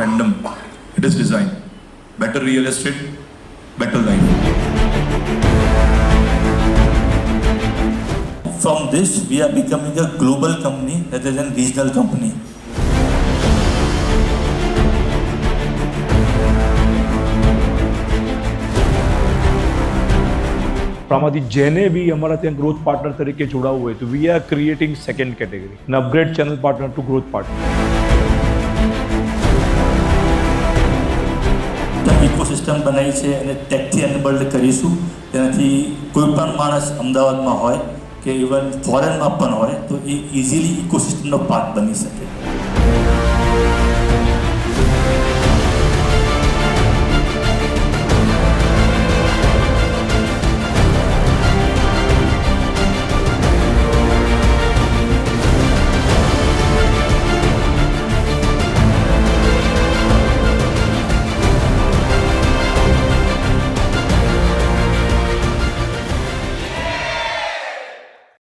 random. It is design. Better real estate, better life. From this, we are becoming a global company rather than regional company. આમાંથી જેને બી અમારા ત્યાં growth partner તરીકે જોડાવવું હોય તો we are creating second category an upgrade channel partner to growth partner. Ecosystem બનાવી છે અને ટેકથી એનેબલ્ડ કરીશું, તેનાથી કોઈ પણ માણસ અમદાવાદમાં હોય કે ઇવન ફોરેનમાં પણ હોય તો એ ઇઝીલી ઇકોસિસ્ટમનો પાર્ટ બની શકે.